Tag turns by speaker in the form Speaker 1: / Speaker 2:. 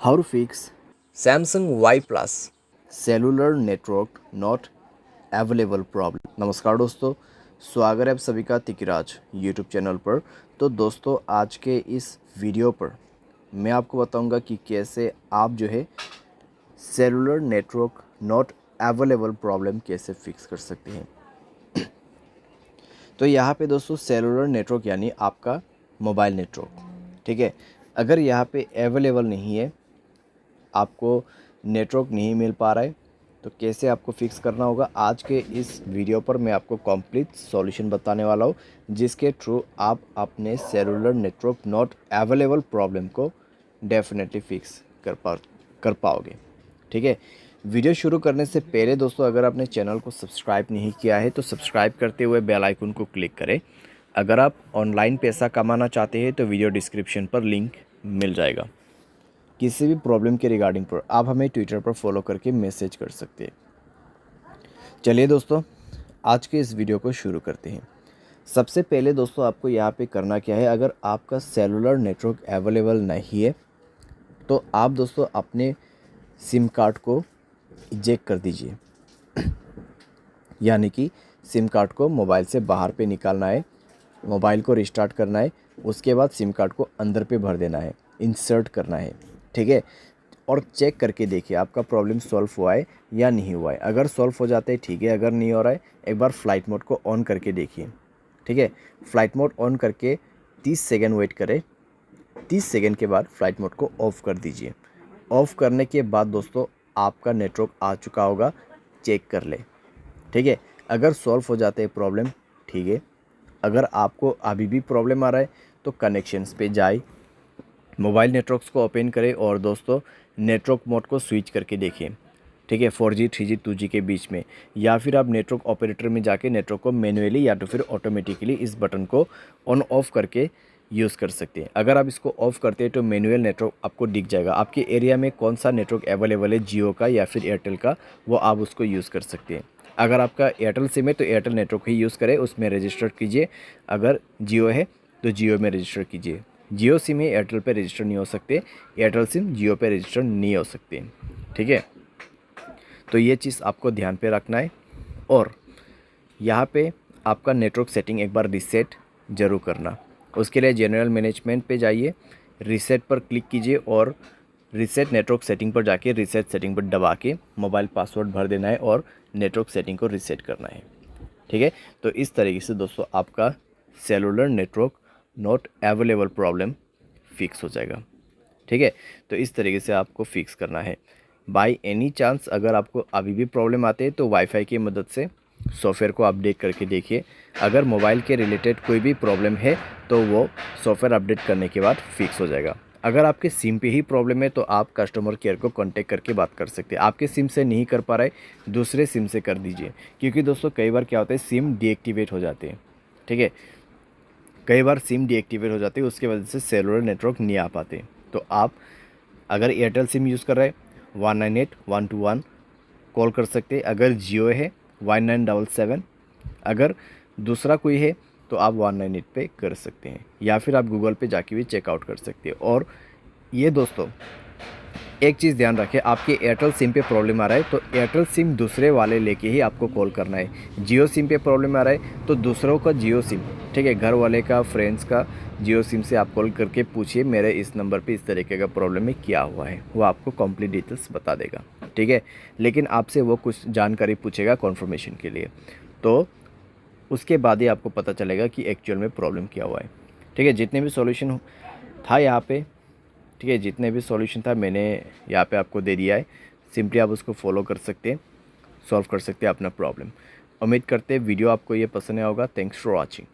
Speaker 1: How to fix
Speaker 2: Samsung Y Plus।
Speaker 1: Cellular network not available problem. नमस्कार दोस्तों, स्वागत है आप सभी का तिकिराज यूट्यूब चैनल पर। तो दोस्तों, आज के इस वीडियो पर मैं आपको बताऊंगा कि कैसे आप जो है cellular network not available problem कैसे फिक्स कर सकते हैं। तो यहाँ पे दोस्तों सेलुलर नेटवर्क यानी आपका मोबाइल नेटवर्क, ठीक है। अगर यहाँ पे अवेलेबल नहीं है, आपको नेटवर्क नहीं मिल पा रहा है, तो कैसे आपको फिक्स करना होगा, आज के इस वीडियो पर मैं आपको कंप्लीट सॉल्यूशन बताने वाला हूँ, जिसके थ्रू आप अपने cellular network not available problem को डेफिनेटली फिक्स कर पाओगे, ठीक है। वीडियो शुरू करने से पहले दोस्तों, अगर आपने चैनल को सब्सक्राइब नहीं किया है तो सब्सक्राइब करते हुए बेल आइकन को क्लिक करें। अगर आप ऑनलाइन पैसा कमाना चाहते हैं तो वीडियो डिस्क्रिप्शन पर लिंक मिल जाएगा। किसी भी प्रॉब्लम के रिगार्डिंग पर आप हमें ट्विटर पर फॉलो करके मैसेज कर सकते हैं। चलिए दोस्तों, आज के इस वीडियो को शुरू करते हैं। सबसे पहले दोस्तों, आपको यहाँ पे करना क्या है, अगर आपका सेलुलर नेटवर्क अवेलेबल नहीं है तो आप दोस्तों अपने सिम कार्ड को इजेक्ट कर दीजिए। यानी कि सिम कार्ड को मोबाइल से बाहर पे निकालना है, मोबाइल को रिस्टार्ट करना है, उसके बाद सिम कार्ड को अंदर पे भर देना है, इंसर्ट करना है, ठीक है। और चेक करके देखिए आपका प्रॉब्लम सॉल्व हुआ है या नहीं हुआ है। अगर सॉल्व हो जाता है ठीक है, अगर नहीं हो रहा है एक बार फ़्लाइट मोड को ऑन करके देखिए, ठीक है। फ़्लाइट मोड ऑन करके 30 सेकेंड वेट करें। 30 सेकेंड के बाद फ़्लाइट मोड को ऑफ़ कर दीजिए। ऑफ़ करने के बाद दोस्तों आपका नेटवर्क आ चुका होगा, चेक कर ले, ठीक है। अगर सॉल्व हो जाते हैं प्रॉब्लम, ठीक है। अगर आपको अभी भी प्रॉब्लम आ रहा है तो कनेक्शंस पे जाए, मोबाइल नेटवर्क्स को ओपन करें और दोस्तों नेटवर्क मोड को स्विच करके देखिए, ठीक है। 4G 3G 2G के बीच में, या फिर आप नेटवर्क ऑपरेटर में जाके नेटवर्क को मैन्युअली या तो फिर ऑटोमेटिकली इस बटन को ऑन ऑफ करके यूज़ कर सकते हैं। अगर आप इसको ऑफ़ करते हैं तो मैनुअल नेटवर्क आपको दिख जाएगा, आपके एरिया में कौन सा नेटवर्क अवेलेबल है, जियो का या फिर एयरटेल का, वो आप उसको यूज़ कर सकते हैं। अगर आपका एयरटेल सिम है तो एयरटेल नेटवर्क ही यूज़ करें, उसमें रजिस्टर कीजिए। अगर जियो है तो जियो में रजिस्टर कीजिए। जियो सिम है, एयरटेल पे रजिस्टर नहीं हो सकते, एयरटेल सिम जियो पे रजिस्टर नहीं हो सकते, ठीक है। तो ये चीज़ आपको ध्यान पे रखना है। और यहाँ पे आपका नेटवर्क सेटिंग एक बार रीसेट ज़रूर करना। उसके लिए जनरल मैनेजमेंट पे जाइए, रीसेट पर क्लिक कीजिए और रीसेट नेटवर्क सेटिंग पर जाके रीसेट सेटिंग पर दबा के मोबाइल पासवर्ड भर देना है और नेटवर्क सेटिंग को रीसेट करना है, ठीक है। तो इस तरीके से दोस्तों आपका cellular network not available problem fix हो जाएगा, ठीक है। तो इस तरीके से आपको फिक्स करना है। बाय एनी चांस अगर आपको अभी भी प्रॉब्लम आते हैं तो वाईफाई की मदद से सॉफ्टवेयर को अपडेट करके देखिए। अगर मोबाइल के रिलेटेड कोई भी प्रॉब्लम है तो वो सॉफ्टवेयर अपडेट करने के बाद फिक्स हो जाएगा। अगर आपके सिम पे ही प्रॉब्लम है तो आप कस्टमर केयर को कांटेक्ट करके बात कर सकते हैं। आपके सिम से नहीं कर पा रहे, दूसरे सिम से कर दीजिए, क्योंकि दोस्तों कई बार क्या होता है सिम डीएक्टिवेट हो जाते हैं, ठीक है। कई बार सिम डीएक्टिवेट हो जाती है, उसकी वजह से सेलुलर नेटवर्क नहीं आ पाते। तो आप अगर एयरटेल सिम यूज़ कर रहे हैं 198-121 कॉल कर सकते हैं। अगर जियो है 1977, अगर दूसरा कोई है तो आप 198 पे कर सकते हैं, या फिर आप गूगल पे जाके भी चेकआउट कर सकते हैं। और ये दोस्तों एक चीज़ ध्यान रखें, आपके एयरटेल सिम पे प्रॉब्लम आ रहा है तो एयरटेल सिम दूसरे वाले लेके ही आपको कॉल करना है। जियो सिम पे प्रॉब्लम आ रहा है तो दूसरों का जियो सिम, ठीक है, घर वाले का, फ्रेंड्स का जियो सिम से आप कॉल करके पूछिए मेरे इस नंबर पे इस तरीके का प्रॉब्लम है, क्या हुआ है, वो आपको कंप्लीट डिटेल्स बता देगा, ठीक है। लेकिन आपसे वो कुछ जानकारी पूछेगा कन्फर्मेशन के लिए, तो उसके बाद ही आपको पता चलेगा कि एक्चुअल में प्रॉब्लम क्या हुआ है, ठीक है। जितने भी सॉल्यूशन था यहाँ पे, ठीक है, जितने भी सॉल्यूशन था मैंने यहाँ पे आपको दे दिया है। सिंपली आप उसको फॉलो कर सकते हैं, सॉल्व कर सकते हैं अपना प्रॉब्लम। उम्मीद करते हैं वीडियो आपको ये पसंद आया होगा। Thanks for watching.